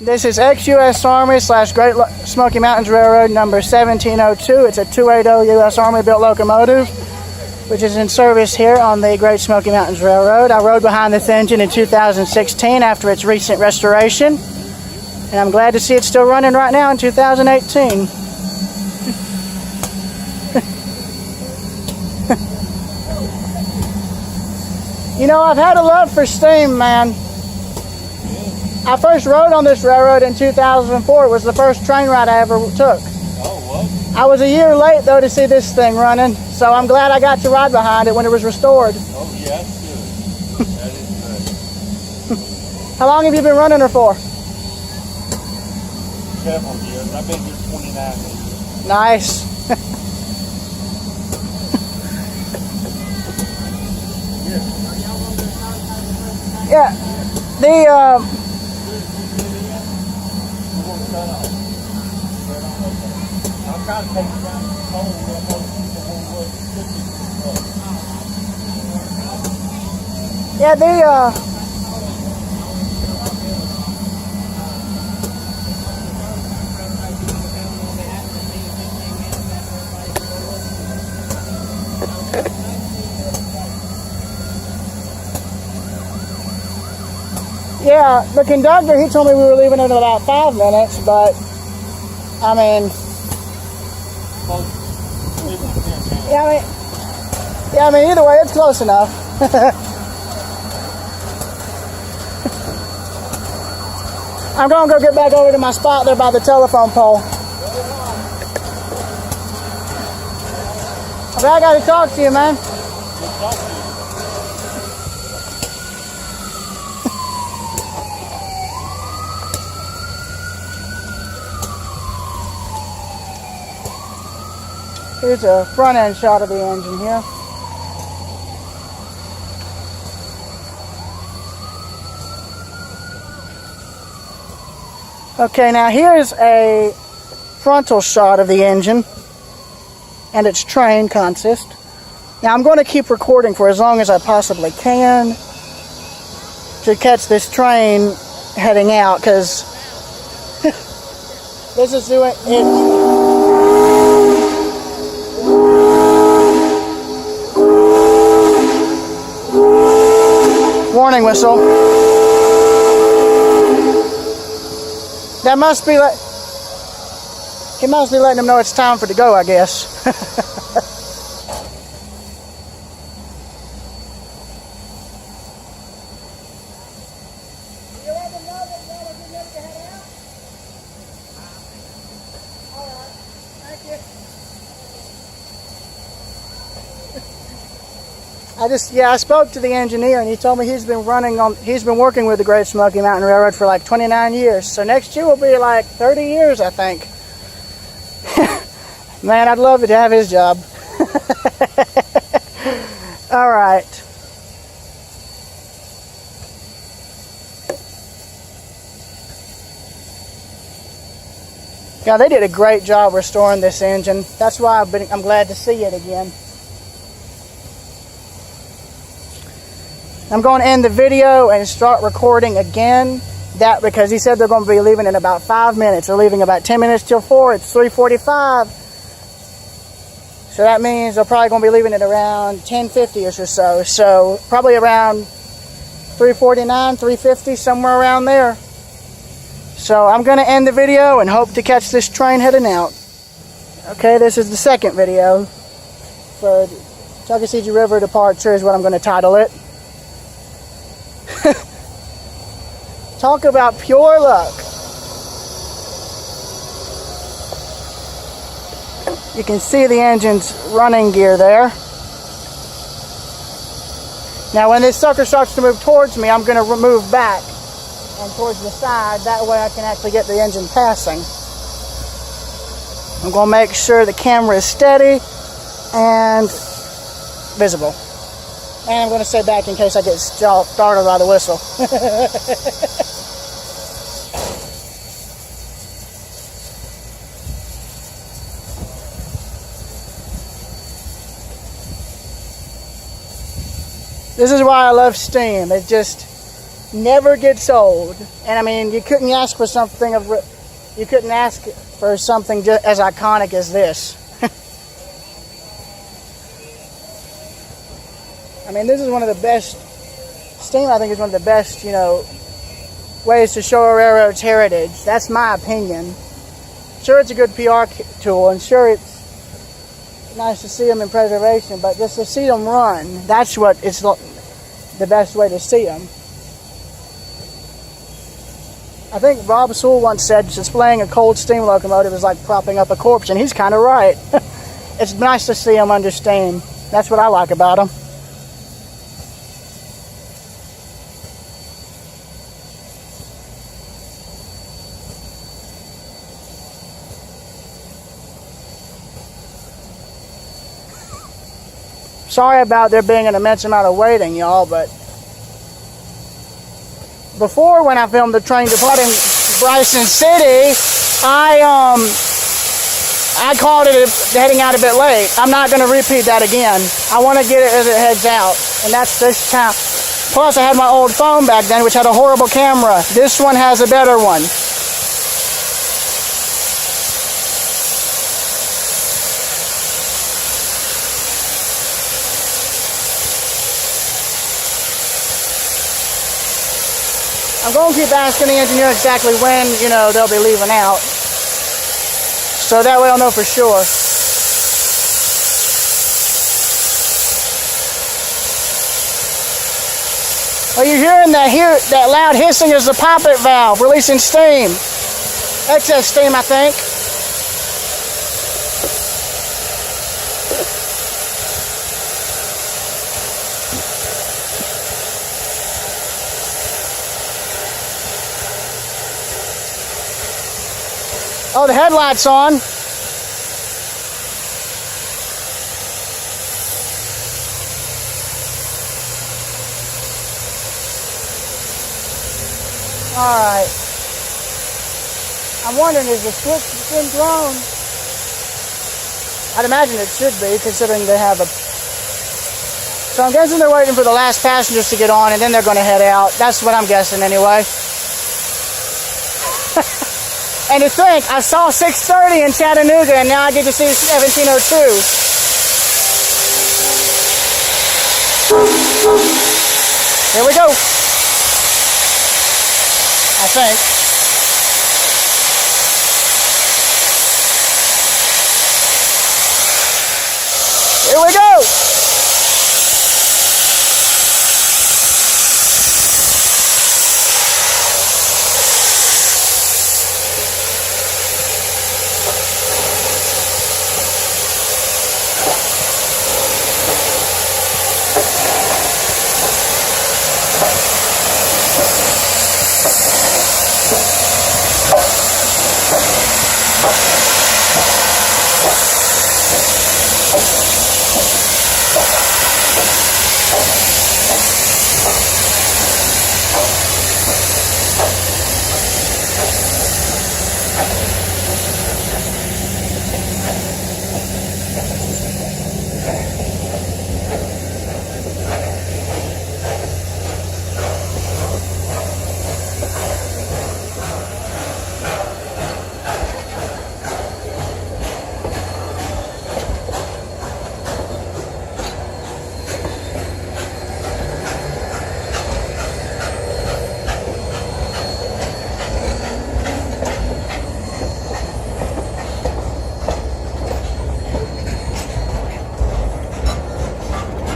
This is ex-U.S. Army / Great Smoky Mountains Railroad number 1702. It's a 280 U.S. Army built locomotive, which is in service here on the Great Smoky Mountains Railroad. I rode behind this engine in 2016 after its recent restoration, and I'm glad to see it's still running right now in 2018. You know, I've had a love for steam, man. I first rode on this railroad in 2004. It was the first train ride I ever took. Oh, what? I was a year late, though, to see this thing running, so I'm glad I got to ride behind it when it was restored. Oh, yeah, that's good. That is good. How long have you been running her for? Several years. I've been here 29 years. Nice. Yeah, I'm trying to take it down to the hole where most people yeah, the conductor, he told me we were leaving in about 5 minutes, but, I mean, I mean, either way, it's close enough. I'm going to go get back over to my spot there by the telephone pole. Okay, I got to talk to you, man. Here's a front end shot of the engine here. Okay, now here's a frontal shot of the engine and its train consist. Now I'm going to keep recording for as long as I possibly can to catch this train heading out, because this is doing it. Warning whistle. That must be he must be letting them know it's time for it to go, I guess. I spoke to the engineer, and he told me he's been working with the Great Smoky Mountain Railroad for like 29 years. So next year will be like 30 years, I think. Man, I'd love to have his job. All right. Yeah, they did a great job restoring this engine. That's why I'm glad to see it again. I'm going to end the video and start recording again. Because he said they're going to be leaving in about 5 minutes. They're leaving about 10 minutes till 4. It's 3:45. So that means they're probably going to be leaving at around 10:50ish or so. So probably around 3:49, 3:50, somewhere around there. So I'm going to end the video and hope to catch this train heading out. Okay, this is the second video for Tuckasegee River Departure is what I'm going to title it. Talk about pure luck. You can see the engine's running gear there. Now when this sucker starts to move towards me, I'm going to move back and towards the side. That way I can actually get the engine passing. I'm going to make sure the camera is steady and visible. And I'm going to stay back in case I get startled by the whistle. This is why I love steam. It just, never gets old. And I mean, you couldn't ask for something just as iconic as this. I mean, this is one of the best, steam I think is one of the best, ways to show a railroad's heritage. That's my opinion. Sure, it's a good PR tool, and sure, it's nice to see them in preservation, but just to see them run, that's what it's the best way to see them. I think Rob Sewell once said displaying a cold steam locomotive is like propping up a corpse, and he's kind of right. It's nice to see them under steam. That's what I like about them. Sorry about there being an immense amount of waiting, y'all, but before, when I filmed the train departing Bryson City, I called it heading out a bit late. I'm not going to repeat that again. I want to get it as it heads out, and that's this time. Plus, I had my old phone back then, which had a horrible camera. This one has a better one. I'm going to keep asking the engineer exactly when, they'll be leaving out. So that way I'll know for sure. Well, you're hearing that loud hissing is the poppet valve releasing steam. Excess steam, I think. Oh, the headlight's on. All right. I'm wondering, is the switch been thrown? I'd imagine it should be, considering they have a... So I'm guessing they're waiting for the last passengers to get on, and then they're going to head out. That's what I'm guessing anyway. And to think, I saw 6:30 in Chattanooga, and now I get to see 17:02. Here we go. I think. Here we go.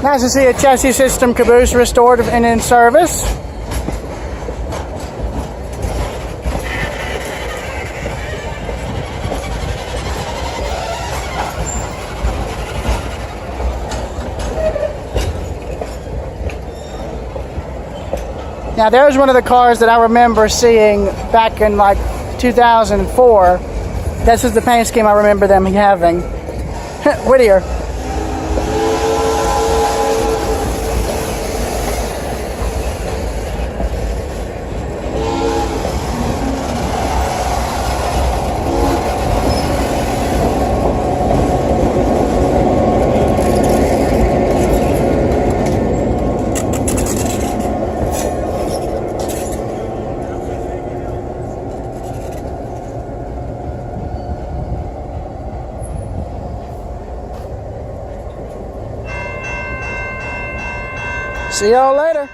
Nice to see a chassis system caboose restored and in service. Now there's one of the cars that I remember seeing back in like 2004. This is the paint scheme I remember them having. Whittier. See y'all later.